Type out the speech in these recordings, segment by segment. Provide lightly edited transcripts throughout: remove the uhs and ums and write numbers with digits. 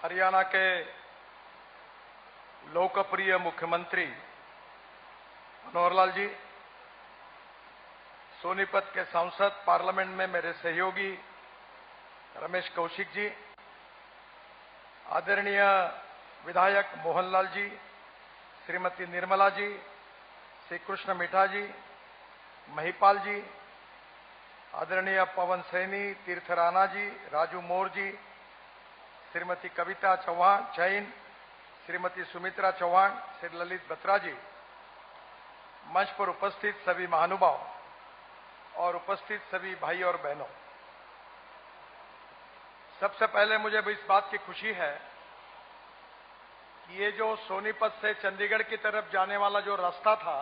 हरियाणा के लोकप्रिय मुख्यमंत्री मनोहर लाल जी, सोनीपत के सांसद, पार्लियामेंट में मेरे सहयोगी रमेश कौशिक जी, आदरणीय विधायक मोहनलाल जी, श्रीमती निर्मला जी, श्री कृष्ण मिठा जी, महिपाल जी, आदरणीय पवन सैनी, तीर्थ राणा जी, राजू मोर जी, श्रीमती कविता चौहान जैन, श्रीमती सुमित्रा चौहान, श्री ललित बत्रा जी, मंच पर उपस्थित सभी महानुभाव और उपस्थित सभी भाई और बहनों, सबसे पहले मुझे इस बात की खुशी है कि ये जो सोनीपत से चंडीगढ़ की तरफ जाने वाला जो रास्ता था,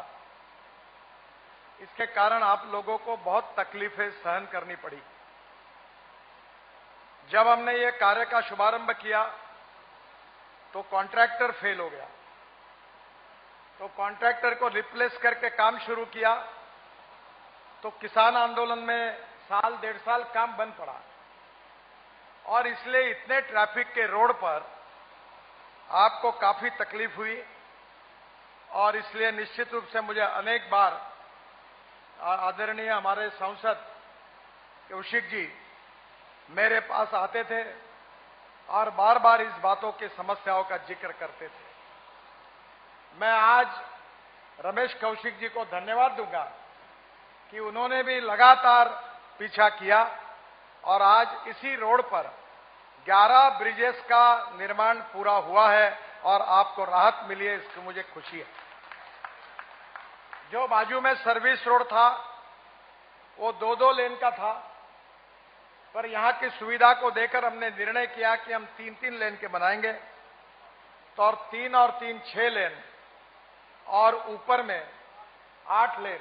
इसके कारण आप लोगों को बहुत तकलीफें सहन करनी पड़ी। जब हमने ये कार्य का शुभारंभ किया तो कॉन्ट्रैक्टर फेल हो गया, तो कॉन्ट्रैक्टर को रिप्लेस करके काम शुरू किया, तो किसान आंदोलन में साल डेढ़ साल काम बंद पड़ा और इसलिए इतने ट्रैफिक के रोड पर आपको काफी तकलीफ हुई। और इसलिए निश्चित रूप से मुझे अनेक बार आदरणीय हमारे सांसद कौशिक जी मेरे पास आते थे और बार बार इस बातों की समस्याओं का जिक्र करते थे। मैं आज रमेश कौशिक जी को धन्यवाद दूंगा कि उन्होंने भी लगातार पीछा किया और आज इसी रोड पर 11 ब्रिजेस का निर्माण पूरा हुआ है और आपको राहत मिली है, इसकी मुझे खुशी है। जो बाजू में सर्विस रोड था वो 2-2 लेन का था, पर यहां की सुविधा को देकर हमने निर्णय किया कि हम 3-3 लेन के बनाएंगे, तो और 3 6 लेन और ऊपर में 8 लेन,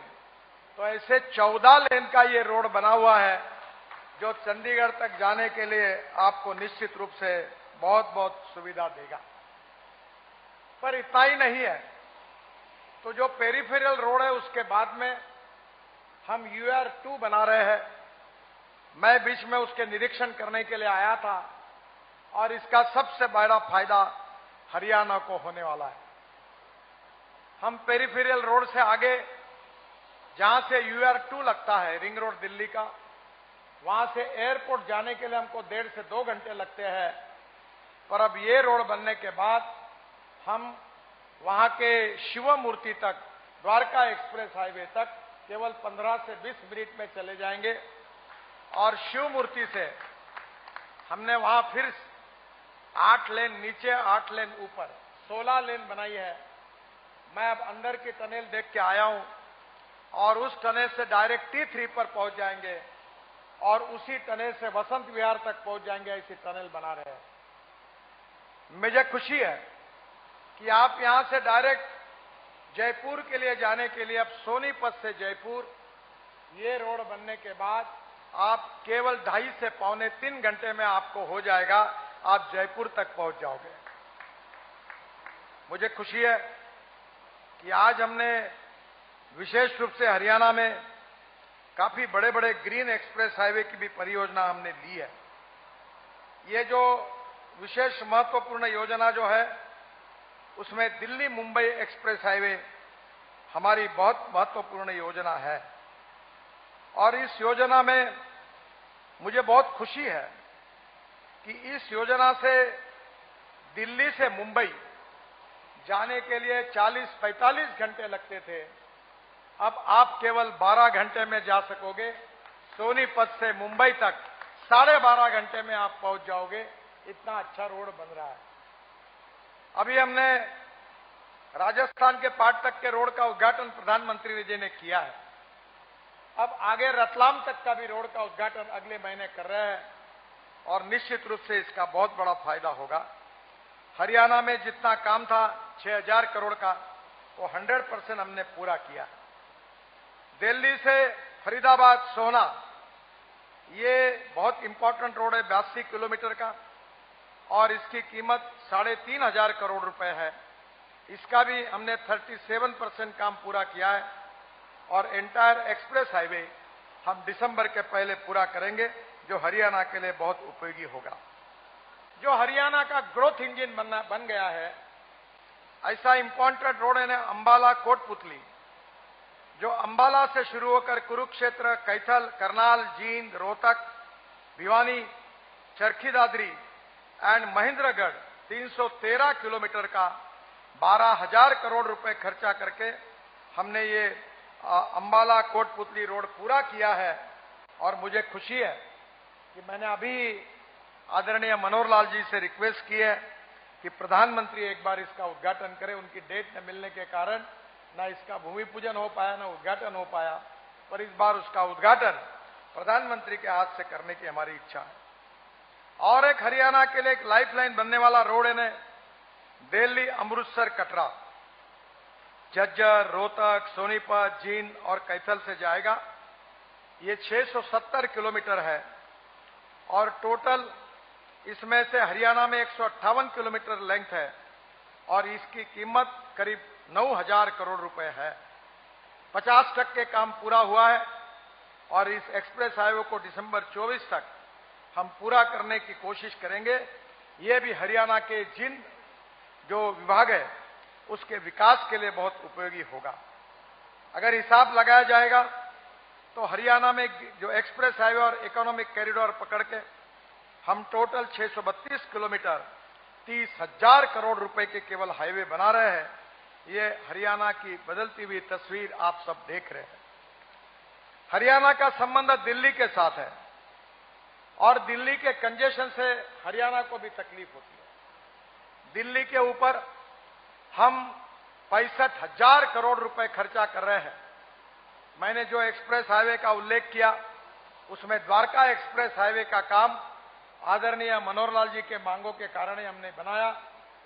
तो ऐसे 14 लेन का ये रोड बना हुआ है जो चंडीगढ़ तक जाने के लिए आपको निश्चित रूप से बहुत बहुत सुविधा देगा। पर इतना ही नहीं है, तो जो पेरिफेरल रोड है उसके बाद में हम UR2 बना रहे हैं। मैं बीच में उसके निरीक्षण करने के लिए आया था और इसका सबसे बड़ा फायदा हरियाणा को होने वाला है। हम पेरिफेरल रोड से आगे जहां से UR2 लगता है, रिंग रोड दिल्ली का, वहां से एयरपोर्ट जाने के लिए हमको 1.5 से 2 घंटे लगते हैं, पर अब ये रोड बनने के बाद हम वहां के शिव मूर्ति तक, द्वारका एक्सप्रेस हाईवे तक केवल 15 से 20 मिनट में चले जाएंगे। और शिव मूर्ति से हमने वहां फिर 8 लेन नीचे, 8 लेन ऊपर, 16 लेन बनाई है। मैं अब अंदर की टनल देख के आया हूं और उस टनल से डायरेक्ट T3 पर पहुंच जाएंगे और उसी टनल से वसंत विहार तक पहुंच जाएंगे। ऐसी टनल बना रहे हैं। मुझे खुशी है कि आप यहां से डायरेक्ट जयपुर के लिए जाने के लिए अब सोनीपत से जयपुर ये रोड बनने के बाद आप केवल 2.5 से 2.25-3 घंटे में आपको हो जाएगा, आप जयपुर तक पहुंच जाओगे। मुझे खुशी है कि आज हमने विशेष रूप से हरियाणा में काफी बड़े बड़े ग्रीन एक्सप्रेस हाईवे की भी परियोजना हमने ली है। ये जो विशेष महत्वपूर्ण योजना जो है उसमें दिल्ली मुंबई एक्सप्रेस हाईवे हमारी बहुत महत्वपूर्ण योजना है। और इस योजना में मुझे बहुत खुशी है कि इस योजना से दिल्ली से मुंबई जाने के लिए 40-45 घंटे लगते थे, अब आप केवल 12 घंटे में जा सकोगे। सोनीपत से मुंबई तक 12.5 घंटे में आप पहुंच जाओगे। इतना अच्छा रोड बन रहा है। अभी हमने राजस्थान के पाटतक के रोड का उद्घाटन प्रधानमंत्री जी ने किया है। अब आगे रतलाम तक का भी रोड का उद्घाटन अगले महीने कर रहे हैं और निश्चित रूप से इसका बहुत बड़ा फायदा होगा। हरियाणा में जितना काम था 6,000 करोड़ का, वो 100% हमने पूरा किया। दिल्ली से फरीदाबाद सोहना, ये बहुत इंपॉर्टेंट रोड है, 82 किलोमीटर का, और इसकी कीमत 3,500 करोड़ रुपए है। इसका भी हमने 37% काम पूरा किया है और एंटायर एक्सप्रेस हाईवे हम दिसंबर के पहले पूरा करेंगे, जो हरियाणा के लिए बहुत उपयोगी होगा। जो हरियाणा का ग्रोथ इंजन बन गया है, ऐसा इंपॉर्टेंट रोड है अंबाला कोटपुतली, जो अंबाला से शुरू होकर कुरुक्षेत्र, कैथल, करनाल, जींद, रोहतक, भिवानी, चरखी दादरी एंड महेंद्रगढ़ 313 किलोमीटर का 12,000 करोड़ रुपए खर्चा करके हमने ये अंबाला कोटपुतली रोड पूरा किया है। और मुझे खुशी है कि मैंने अभी आदरणीय मनोहर लाल जी से रिक्वेस्ट की है कि प्रधानमंत्री एक बार इसका उद्घाटन करें। उनकी डेट न मिलने के कारण ना इसका भूमि पूजन हो पाया, ना उद्घाटन हो पाया, पर इस बार उसका उद्घाटन प्रधानमंत्री के हाथ से करने की हमारी इच्छा है। और एक हरियाणा के लिए एक लाइफलाइन बनने वाला रोड है दिल्ली अमृतसर कटरा, झज्जर, रोहतक, सोनीपत, जींद और कैथल से जाएगा। ये 670 किलोमीटर है और टोटल इसमें से हरियाणा में 158 किलोमीटर लेंथ है और इसकी कीमत करीब 9,000 करोड़ रुपए है। 50% काम पूरा हुआ है और इस एक्सप्रेस हाईवे को दिसंबर 24 तक हम पूरा करने की कोशिश करेंगे। ये भी हरियाणा के जिन जो विभाग है उसके विकास के लिए बहुत उपयोगी होगा। अगर हिसाब लगाया जाएगा तो हरियाणा में जो एक्सप्रेस हाईवे और इकोनॉमिक कॉरिडोर पकड़ के हम टोटल 632 किलोमीटर 30,000 करोड़ रुपए के केवल हाईवे बना रहे हैं। ये हरियाणा की बदलती हुई तस्वीर आप सब देख रहे हैं। हरियाणा का संबंध दिल्ली के साथ है और दिल्ली के कंजेशन से हरियाणा को भी तकलीफ होती है। दिल्ली के ऊपर हम 65,000 करोड़ रुपए खर्चा कर रहे हैं। मैंने जो एक्सप्रेस हाईवे का उल्लेख किया उसमें द्वारका एक्सप्रेस हाईवे का काम आदरणीय मनोहर लाल जी के मांगों के कारण ही हमने बनाया।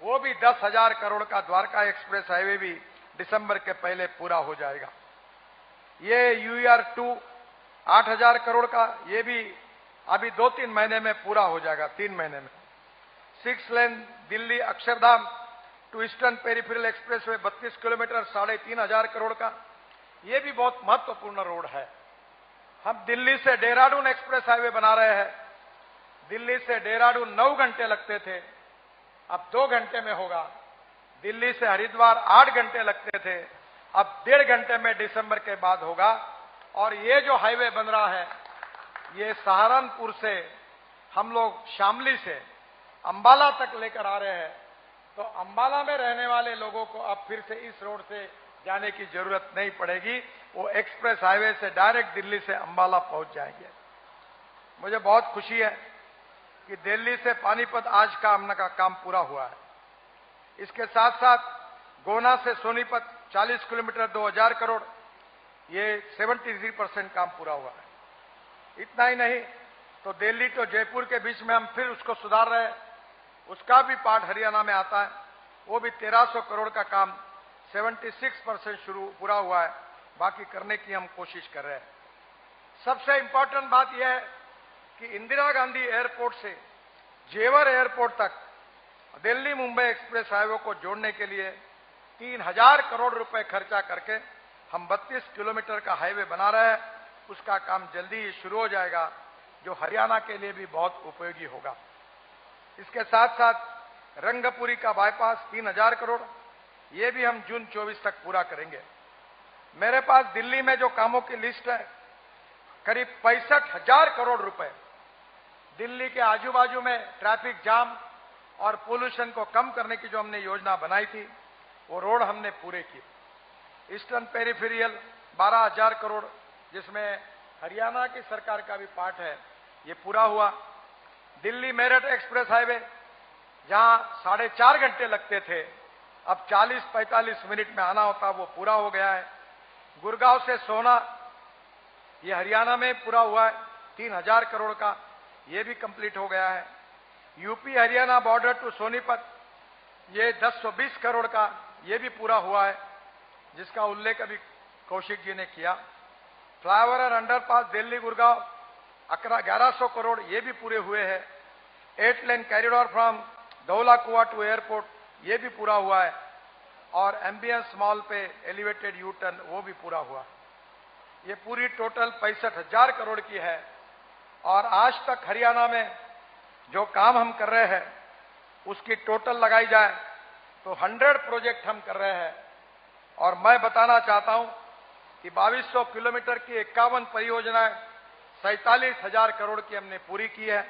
वो भी 10,000 करोड़ का द्वारका एक्सप्रेस हाईवे भी दिसंबर के पहले पूरा हो जाएगा। ये UER-2 8,000 करोड़ का, ये भी अभी 2-3 महीने में पूरा हो जाएगा, 3 महीने में। 6 lane Delhi Akshardham to eastern peripheral expressway 32 kilometre 3,500 crore का, ये भी बहुत महत्वपूर्ण रोड है। हम दिल्ली से देहरादून एक्सप्रेस हाईवे बना रहे हैं। दिल्ली से देहरादून 9 घंटे लगते थे, अब 2 घंटे में होगा। दिल्ली से हरिद्वार 8 घंटे लगते थे, अब 1.5 घंटे में दिसंबर के बाद होगा। और ये जो हाईवे बन रहा है ये सहारनपुर से हम लोग शामली से अंबाला तक लेकर आ रहे हैं। तो अंबाला में रहने वाले लोगों को अब फिर से इस रोड से जाने की जरूरत नहीं पड़ेगी। वो एक्सप्रेस हाईवे से डायरेक्ट दिल्ली से अंबाला पहुंच जाएंगे। मुझे बहुत खुशी है कि दिल्ली से पानीपत आज का हमने का काम पूरा हुआ है। इसके साथ साथ gonna say Sonipat 40 kilometre 2,000 crore, ये 73% काम पूरा हुआ है। इतना ही नहीं तो दिल्ली तो जयपुर के बीच में हम फिर उसको सुधार रहे हैं, उसका भी पार्ट हरियाणा में आता है। वो भी 1,300 करोड़ का काम 76% पूरा हुआ है, बाकी करने की हम कोशिश कर रहे हैं। सबसे इंपॉर्टेंट बात यह है कि इंदिरा गांधी एयरपोर्ट से जेवर एयरपोर्ट तक दिल्ली मुंबई एक्सप्रेस हाईवे को जोड़ने के लिए 3,000 करोड़ रुपए खर्चा करके हम 32 किलोमीटर का हाईवे बना रहे हैं। उसका काम जल्दी ही शुरू हो जाएगा, जो हरियाणा के लिए भी बहुत उपयोगी होगा। इसके साथ साथ रंगपुरी का बाईपास 3,000 करोड़, ये भी हम जून 24 तक पूरा करेंगे। मेरे पास दिल्ली में जो कामों की लिस्ट है करीब 65,000 करोड़ रुपए दिल्ली के आजू बाजू में ट्रैफिक जाम और पोल्यूशन को कम करने की जो हमने योजना बनाई थी वो रोड हमने पूरे किए। ईस्टर्न पेरिफेरियल 12,000 करोड़, जिसमें हरियाणा की सरकार का भी पार्ट है, ये पूरा हुआ। दिल्ली मेरठ एक्सप्रेस हाईवे जहां 4.5 घंटे लगते थे, अब 40-45 मिनट में आना होता, वो पूरा हो गया है। गुड़गांव से सोना, ये हरियाणा में पूरा हुआ है, 3,000 करोड़ का, ये भी कंप्लीट हो गया है। UP Haryana border to Sonipat, ये 1020 करोड़ का, ये भी पूरा हुआ है, जिसका उल्लेख अभी कौशिक जी ने किया। फ्लाईओवर और अंडरपास दिल्ली गुड़गांव 1100 करोड़, ये भी पूरे हुए हैं। 8 लेन कॉरिडोर फ्रॉम धौला कुआ टू एयरपोर्ट, ये भी पूरा हुआ है। और एम्बियंस मॉल पे एलिवेटेड यू टर्न, वो भी पूरा हुआ। ये पूरी टोटल 65,000 करोड़ की है। और आज तक हरियाणा में जो काम हम कर रहे हैं उसकी टोटल लगाई जाए तो 100 प्रोजेक्ट हम कर रहे हैं। और मैं बताना चाहता हूं कि 2200 किलोमीटर की 51 परियोजनाएं 47,000 करोड़ की हमने पूरी की है।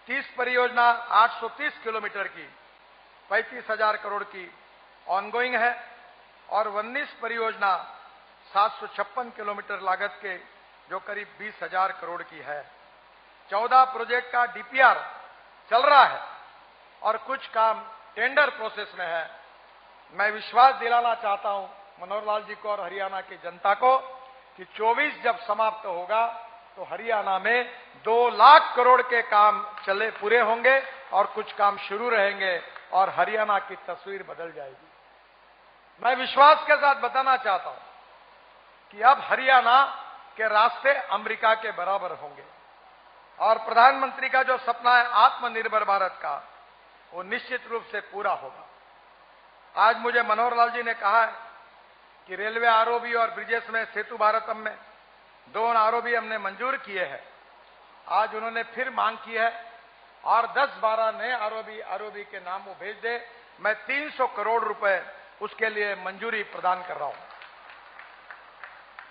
30 परियोजना 830 किलोमीटर की 35,000 करोड़ की ऑनगोइंग है और 19 परियोजना 756 किलोमीटर लागत के जो करीब 20,000 करोड़ की है। 14 प्रोजेक्ट का डीपीआर चल रहा है और कुछ काम टेंडर प्रोसेस में है। मैं विश्वास दिलाना चाहता हूं मनोहर लाल जी को और हरियाणा की जनता को कि 24 जब समाप्त होगा तो हरियाणा में 2 लाख करोड़ के काम चले पूरे होंगे और कुछ काम शुरू रहेंगे और हरियाणा की तस्वीर बदल जाएगी। मैं विश्वास के साथ बताना चाहता हूं कि अब हरियाणा के रास्ते अमेरिका के बराबर होंगे और प्रधानमंत्री का जो सपना है आत्मनिर्भर भारत का, वो निश्चित रूप से पूरा होगा। आज मुझे मनोहर लाल जी ने कहा है कि रेलवे आरओबी और ब्रिजेस में सेतु भारतम में 2 आरओबी हमने मंजूर किए हैं। आज उन्होंने फिर मांग की है और 10-12 नए आरओबी के नाम वो भेज दे। मैं 300 करोड़ रुपए उसके लिए मंजूरी प्रदान कर रहा हूं।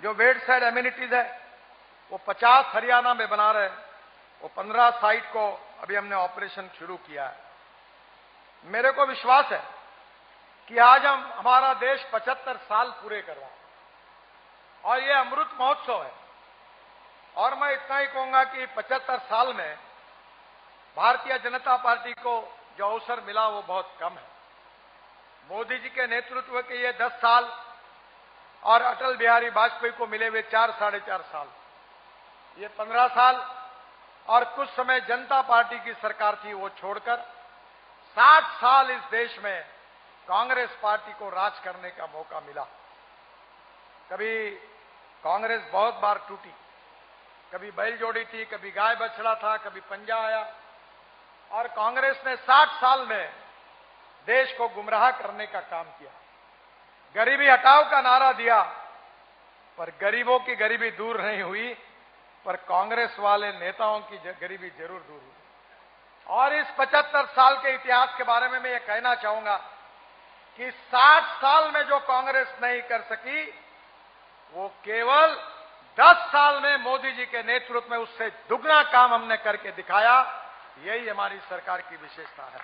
जो वेट साइड एमिनिटीज है वो 50 हरियाणा में बना रहे, वो 15 साइट को अभी हमने ऑपरेशन शुरू किया है। मेरे को विश्वास है कि आज हमारा देश 75 साल पूरे कर रहा है और ये अमृत महोत्सव है। और मैं इतना ही कहूंगा कि 75 साल में भारतीय जनता पार्टी को जो अवसर मिला वो बहुत कम है। मोदी जी के नेतृत्व के ये 10 साल और अटल बिहारी वाजपेयी को मिले हुए 4-4.5 साल, ये 15 साल और कुछ समय जनता पार्टी की सरकार थी वो छोड़कर 60 साल इस देश में कांग्रेस पार्टी को राज करने का मौका मिला। कभी कांग्रेस बहुत बार टूटी, कभी बैल जोड़ी थी, कभी गाय बछड़ा था, कभी पंजा आया और कांग्रेस ने 60 साल में देश को गुमराह करने का काम किया। गरीबी हटाओ का नारा दिया पर गरीबों की गरीबी दूर नहीं हुई, पर कांग्रेस वाले नेताओं की गरीबी जरूर दूर हुई। और इस 75 साल के इतिहास के बारे में मैं ये कहना चाहूंगा कि 60 साल में जो कांग्रेस नहीं कर सकी वो केवल 10 साल में मोदी जी के नेतृत्व में उससे दुगना काम हमने करके दिखाया। यही हमारी सरकार की विशेषता है।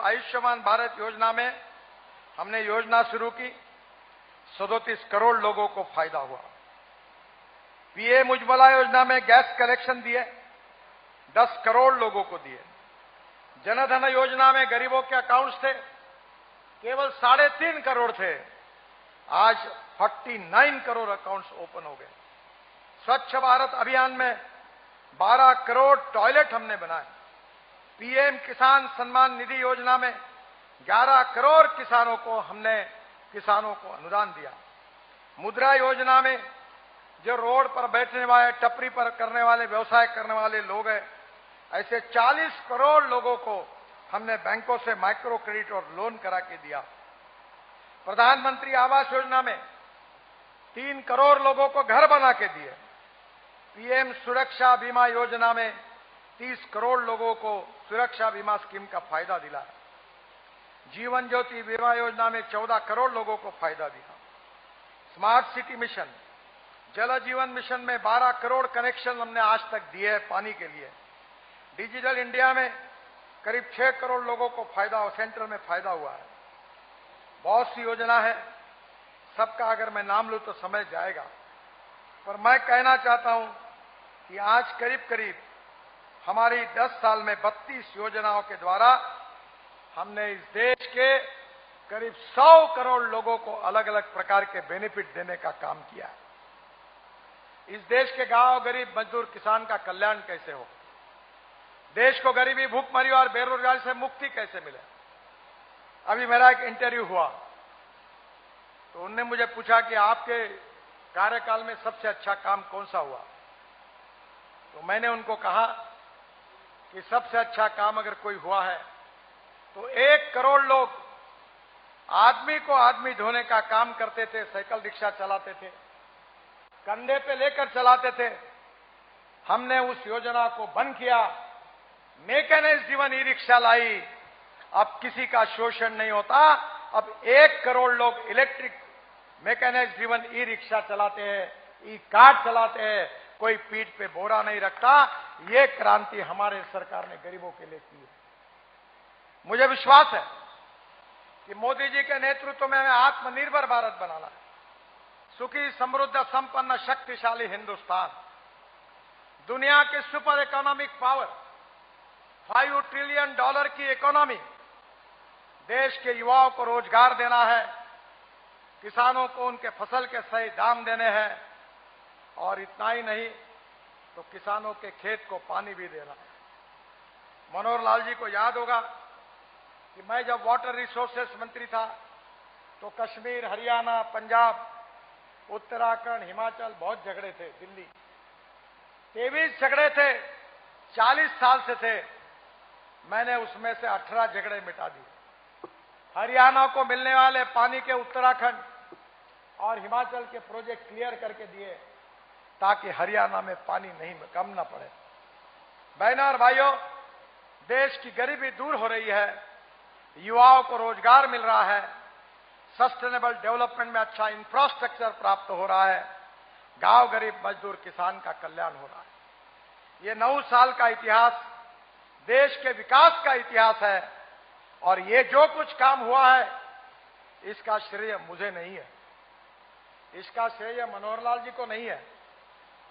आयुष्मान भारत योजना में हमने योजना शुरू की, 37 करोड़ लोगों को फायदा हुआ। पीएम उज्ज्वला योजना में गैस कनेक्शन दिए, 10 करोड़ लोगों को दिए। जनधन योजना में गरीबों के अकाउंट्स थे केवल 3.5 करोड़ थे, आज 49 करोड़ अकाउंट्स ओपन हो गए। स्वच्छ भारत अभियान में 12 करोड़ टॉयलेट हमने बनाए। पीएम किसान सम्मान निधि योजना में 11 करोड़ किसानों को अनुदान दिया। मुद्रा योजना में जो रोड पर बैठने वाले, टपरी पर करने वाले, व्यवसाय करने वाले लोग हैं, ऐसे 40 करोड़ लोगों को हमने बैंकों से माइक्रो क्रेडिट और लोन करा के दिया। प्रधानमंत्री आवास योजना में 3 करोड़ लोगों को घर बना के दिए। पीएम सुरक्षा बीमा योजना में 30 करोड़ लोगों को सुरक्षा बीमा स्कीम का फायदा दिला। जीवन ज्योति बीमा योजना में 14 करोड़ लोगों को फायदा दिया। स्मार्ट सिटी मिशन, जल जीवन मिशन में 12 करोड़ कनेक्शन हमने आज तक दिए हैं पानी के लिए। डिजिटल इंडिया में करीब 6 करोड़ लोगों को सेंटर में फायदा हुआ है। बहुत सी योजना है, सबका अगर मैं नाम लूं तो समय जाएगा, पर मैं कहना चाहता हूं कि आज करीब करीब हमारी 10 साल में 32 योजनाओं के द्वारा हमने इस देश के करीब 100 करोड़ लोगों को अलग अलग प्रकार के बेनिफिट देने का काम किया है। इस देश के गांव, गरीब मजदूर, किसान का कल्याण कैसे हो, देश को गरीबी, भूखमरी और बेरोजगारी से मुक्ति कैसे मिले। अभी मेरा एक इंटरव्यू हुआ तो उनने मुझे पूछा कि आपके कार्यकाल में सबसे अच्छा काम कौन सा हुआ, तो मैंने उनको कहा कि सबसे अच्छा काम अगर कोई हुआ है तो 1 करोड़ लोग आदमी को आदमी ढोने का काम करते थे, साइकिल रिक्शा चलाते थे, कंधे पे लेकर चलाते थे, हमने उस योजना को बंद किया। मैकेनाइज्ड ड्रिवन ई रिक्शा लाई। अब किसी का शोषण नहीं होता। अब 1 करोड़ लोग electric mechanised driven E rickshaw चलाते हैं, ई कार चलाते हैं, कोई पीठ पे बोरा नहीं रखता। ये क्रांति हमारे सरकार ने गरीबों के लिए की है। मुझे विश्वास है कि मोदी जी के नेतृत्व में हमें आत्मनिर्भर भारत बनाना है, सुखी समृद्ध संपन्न शक्तिशाली हिंदुस्तान, दुनिया के सुपर इकोनॉमिक पावर, $5 ट्रिलियन की इकोनॉमी, देश के युवाओं को रोजगार देना है, किसानों को उनके फसल के सही दाम देने हैं, और इतना ही नहीं तो किसानों के खेत को पानी भी देना है। मनोहर लाल जी को याद होगा कि मैं जब वाटर रिसोर्सेस मंत्री था तो कश्मीर, हरियाणा, पंजाब, उत्तराखंड, हिमाचल बहुत झगड़े थे। दिल्ली 23 झगड़े थे, 40 साल से थे। मैंने उसमें से 18 झगड़े मिटा दिए। हरियाणा को मिलने वाले पानी के उत्तराखंड और हिमाचल के प्रोजेक्ट क्लियर करके दिए ताकि हरियाणा में पानी नहीं कम ना पड़े। बहनों और भाइयों, देश की गरीबी दूर हो रही है, युवाओं को रोजगार मिल रहा है, सस्टेनेबल डेवलपमेंट में अच्छा इंफ्रास्ट्रक्चर प्राप्त हो रहा है, गांव गरीब मजदूर किसान का कल्याण हो रहा है। ये 9 साल का इतिहास देश के विकास का इतिहास है, और ये जो कुछ काम हुआ है इसका श्रेय मुझे नहीं है, इसका श्रेय मनोहर लाल जी को नहीं है,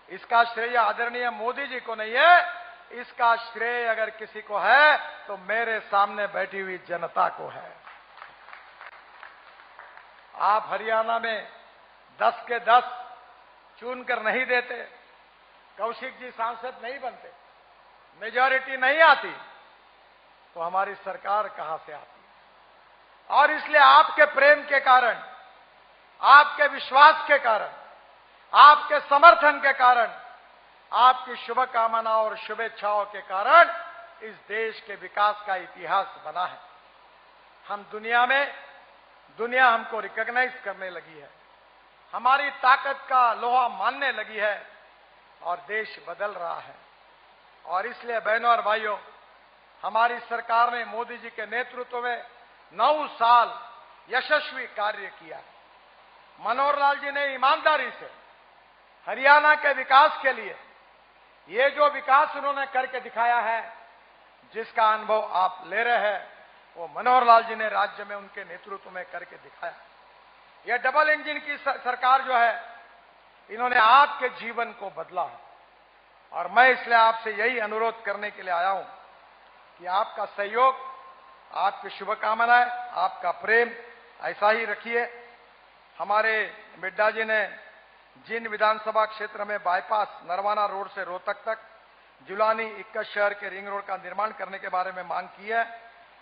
इसका श्रेय आदरणीय मोदी जी को नहीं है। इसका श्रेय अगर किसी को है तो मेरे सामने बैठी हुई जनता को है। आप हरियाणा में 10 के 10 चुनकर नहीं देते, कौशिक जी सांसद नहीं बनते, मेजॉरिटी नहीं आती, तो हमारी सरकार कहां से आती? और इसलिए आपके प्रेम के कारण, आपके विश्वास के कारण, आपके समर्थन के कारण, आपकी शुभकामना और शुभेच्छाओं के कारण इस देश के विकास का इतिहास बना है। हम दुनिया हमको रिकॉग्नाइज करने लगी है, हमारी ताकत का लोहा मानने लगी है, और देश बदल रहा है। और इसलिए बहनों और भाइयों, हमारी सरकार ने मोदी जी के नेतृत्व में 9 साल यशस्वी कार्य किया। मनोहर लाल जी ने ईमानदारी से हरियाणा के विकास के लिए ये जो विकास उन्होंने करके दिखाया है, जिसका अनुभव आप ले रहे हैं, वो मनोहर लाल जी ने राज्य में उनके नेतृत्व में करके दिखाया। यह डबल इंजन की सरकार जो है, इन्होंने आपके जीवन को बदला है। और मैं इसलिए आपसे यही अनुरोध करने के लिए आया हूं कि आपका सहयोग, आपकी शुभकामनाएं, आपका प्रेम ऐसा ही रखिए। हमारे मिड्डा जी ने जिन विधानसभा क्षेत्र में बाईपास नरवाना रोड से रोहतक तक, जुलानी इक्कस शहर के रिंग रोड का निर्माण करने के बारे में मांग की है,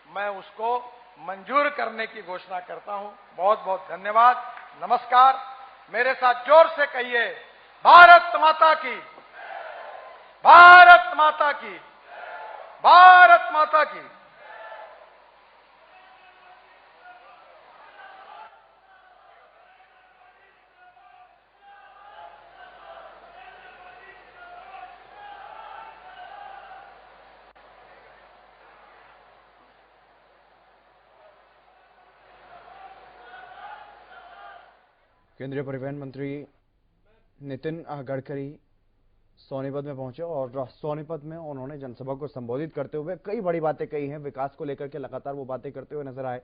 मैं उसको मंजूर करने की घोषणा करता हूं। बहुत बहुत धन्यवाद, नमस्कार। मेरे साथ जोर से कहिए, भारत माता की, भारत माता की, भारत माता की। केंद्रीय परिवहन मंत्री नितिन गडकरी सोनीपत में पहुंचे और सोनीपत में उन्होंने जनसभा को संबोधित करते हुए कई बड़ी बातें कही हैं। विकास को लेकर के लगातार वो बातें करते हुए नजर आए।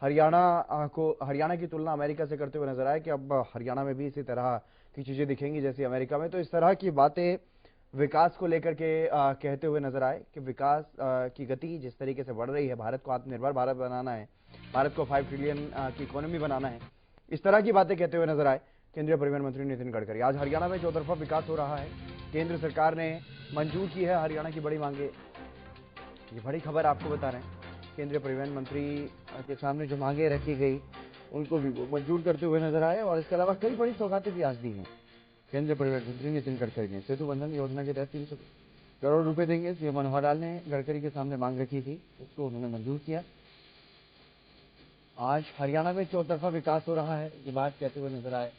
हरियाणा की तुलना अमेरिका से करते हुए नजर आए कि अब हरियाणा में भी इसी तरह की चीजें दिखेंगी जैसी अमेरिका में। तो इस तरह की बातें विकास को लेकर के कहते हुए नजर आए कि विकास की गति जिस तरीके से बढ़ रही है, भारत को आत्मनिर्भर भारत बनाना है, भारत को 5 ट्रिलियन की इकोनॉमी बनाना है, इस तरह की बातें कहते हुए नजर आए केंद्रीय परिवहन मंत्री नितिन गडकरी। आज हरियाणा में चौतरफा विकास हो रहा है, केंद्र सरकार ने मंजूर की है हरियाणा की बड़ी मांगे। ये बड़ी खबर आपको बता रहे हैं, केंद्रीय परिवहन मंत्री के सामने जो मांगे रखी गई उनको भी मंजूर करते हुए नजर आए। और इसके अलावा कई बड़ी सौगातें भी आज दी हैं केंद्रीय परिवहन मंत्री नितिन गडकरी ने। सेतु बंधन योजना के तहत 300 करोड़ रुपए देंगे, सीएम मनोहर लाल ने गडकरी के सामने मांग रखी थी, उसको उन्होंने मंजूर किया। आज हरियाणा में चौतरफा विकास हो रहा है, ये बात कहते हुए नजर आए।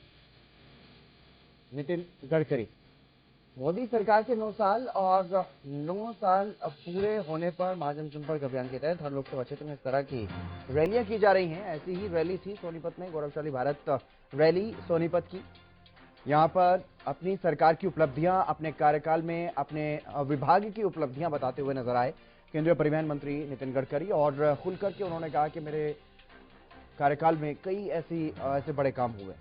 नितिन गडकरी। मोदी सरकार के 9 साल और 9 साल अब पूरे होने पर महाजन संपर्क अभियान के तहत हर लोकसभा क्षेत्र में इस तरह की रैलियां की जा रही हैं। ऐसी ही रैली थी सोनीपत में, गौरवशाली भारत रैली सोनीपत की। यहां पर अपनी सरकार की उपलब्धियां, अपने कार्यकाल में अपने विभाग की उपलब्धियां बताते हुए नजर आए केंद्रीय परिवहन मंत्री नितिन गडकरी, और खुलकर के उन्होंने कहा कि मेरे कार्यकाल में कई ऐसे बड़े काम हुए।